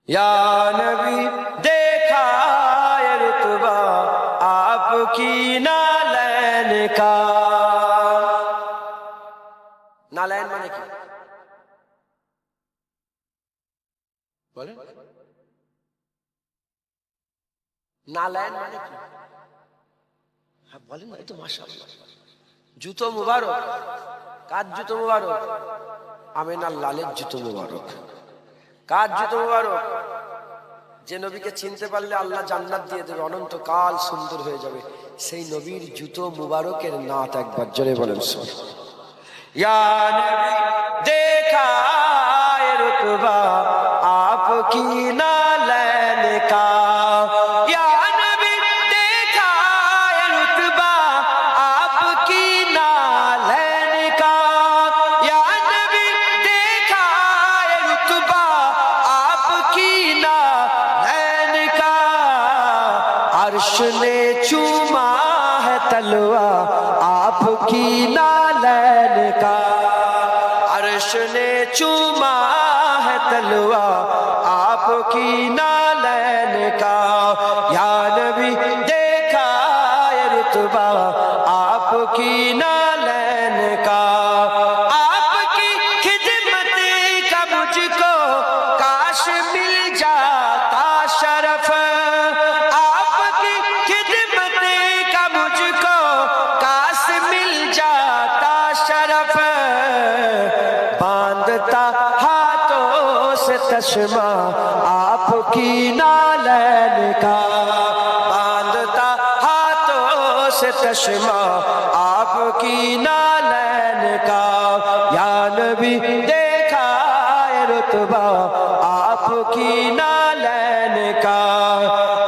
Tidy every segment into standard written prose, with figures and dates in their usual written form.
या नबी देखा ये रुतबा आपकी नालैन का। नालैन माने কি বলেন? নালैन মানে কি? হ্যাঁ বলেন না, এই তো মাশাআল্লাহ। জুতো মুবারক। কার জুতো মুবারক? আমিনার লালের জুতো মুবারক। কার জুতো মুবারক? যে নবীকে চিনতে পারলে আল্লাহ জান্নাত দিয়ে দেবে, অনন্তকাল সুন্দর হয়ে যাবে, সেই নবীর জুতো মুবারকের নাত একবার জোরে বলেন সুবহানাল্লাহ। या नबी देखा ये रुतबा आपकी नालैन का। या नबी देखा ये रुतबा आपकी नालैन का। या नबी देखा ये रुतबा आपकी नालैन का। अर्श ने चूमा है तलवा आपकी नालैन का। अर्श ने चूमा है तलवा आपकी नालैन का। या नबी देखा ये रुतबा आपकी नालैन का। आपकी खिदमत का मुझको काश मिल जाता शरफ। आपकी खिदमत का मुझको काश मिल जाता शरफ। बांधता हाथों से तस्मा आपकी नालैन का। बांधता हाथों से तस्मा आपकी नालैन का। या नबी देखा ये रुतबा आपकी नालैन का।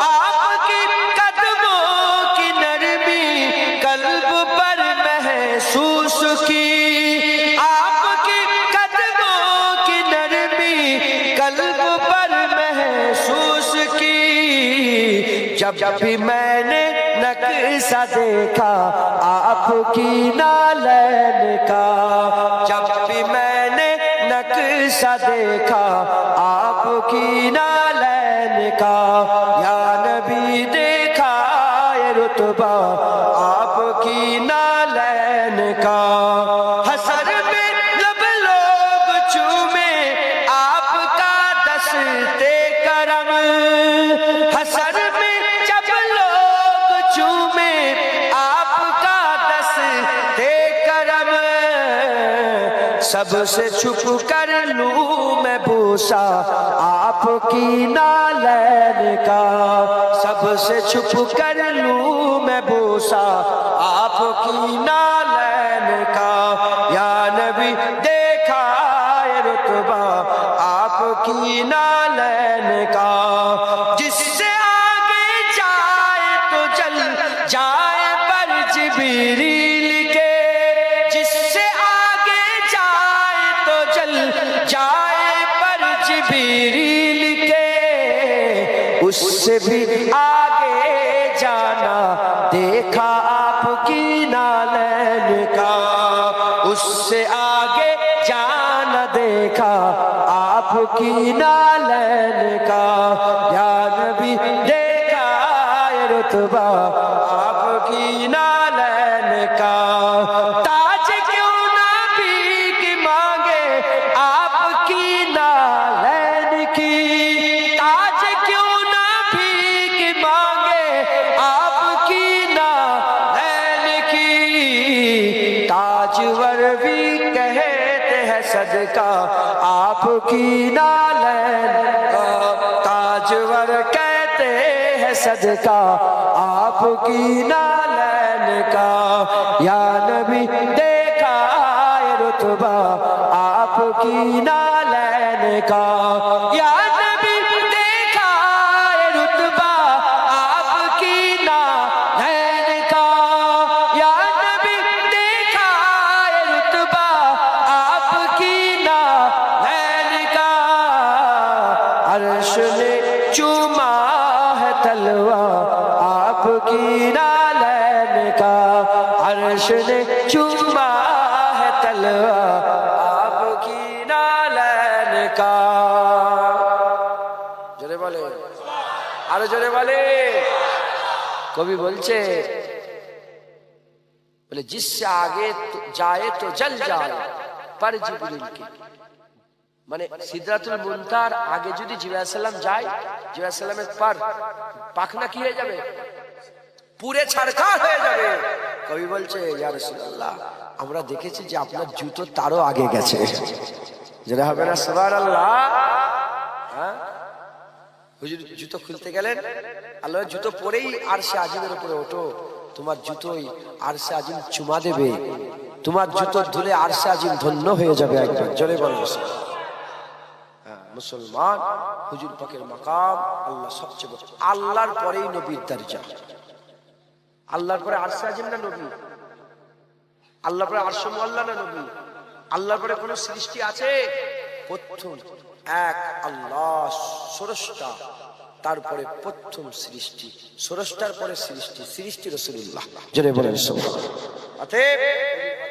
आपकी कदमों की नरमी कल्ब पर महसूस की। आपकी कदमों की नरमी कल्ब पर महसूस की। जब भी मैंने नक्शा देखा आपकी नालैन का। जब भी मैंने नक्शा देखा आपकी नालैन का। या नबी देखा ये रुतबा आपकी नालैन का। हसर में लब लोग चूमे आपका दस्ते करम। हसर में जब लोग चूमे आपका दस्ते करम। सबसे छुप कर लूं मैं बूसा आपकी नालैन का। सबसे छुप कर लूं मैं बूसा आपकी नालैन का। या नबी देखा ये रुतबा आपकी नालैन का। जिससे आगे जाए तो जल जाए पर जिब्रील के। जिससे आगे जाए तो जल जाए पर जिब्रील के। उससे भी आगे जाना देखा आपकी नालैन का। उससे आगे जाना देखा आपकी नालैन का। या नबी देखा ये रुतबा आपकी नालैन का। ताज क्यों ना भीख मांगे आपकी नालैन की। ताज क्यों ना भीख मांगे आपकी नालैन की। ताजवर भी कहते हैं सदका आपकी नालैन का। ताजवर कहते हैं सदका आपकी नालैन का। या नबी देखा ये रुतबा आपकी नालैन का। या नबी देखा ये रुतबा आपकी नालैन का। या नबी देखा ये रुतबा आपकी नालैन का। अर्श ने चूमा है तलवा आपकी नालैन का। अर्श ने चूमा है तलवा आपकी नालैन का। বলে, আরো জোরে বলে। কবি বলছে, বলে জিসসে আগে যায় তো জল যায় পর জিবরিল কে, মানে সিদরাতুল মুনতাহার আগে যদি জিবরাইল আলাইহিস সালাম যায়, জিবরাইল আলাইহিস সালামের পাখনা কি হয়ে যাবে? পুরে ছারখার হয়ে যাবে। কবি বলছে, ইয়া রাসূলুল্লাহ, আমরা দেখেছি যে আপনার জুতো তারও আগে গেছে। যেটা হবে না সুবহানাল্লাহ। হ্যাঁ, হুজুর জুতো খুলতে গেলেন, আল্লাহ জুতো পরেই আরশে আজিমের উপরে ওঠো, তোমার জুতোই আরশে আজিম চুমা দেবে, তোমার জুতো ধুলে আরশে আজিম ধন্য হয়ে যাবে। একবার জোরে বলেন। হ্যাঁ, মুসলমান হুজুর পাকের মাকাম আল্লাহ সবচেয়ে বড়, আল্লাহর পরেই নবীর দরজা। আল্লাহর পরে আরশে আজিম না নবী? আল্লাহর পরে আরশ মুআল্লা না নবী? আল্লাহর পরে কোন সৃষ্টি আছে? প্রথম এক আল্লাহ স্রষ্টা, তারপরে প্রথম সৃষ্টি, স্রষ্টার পরে সৃষ্টি, সৃষ্টি রাসূলুল্লাহ। জোরে বলেন সুবহানাল্লাহ। অতএব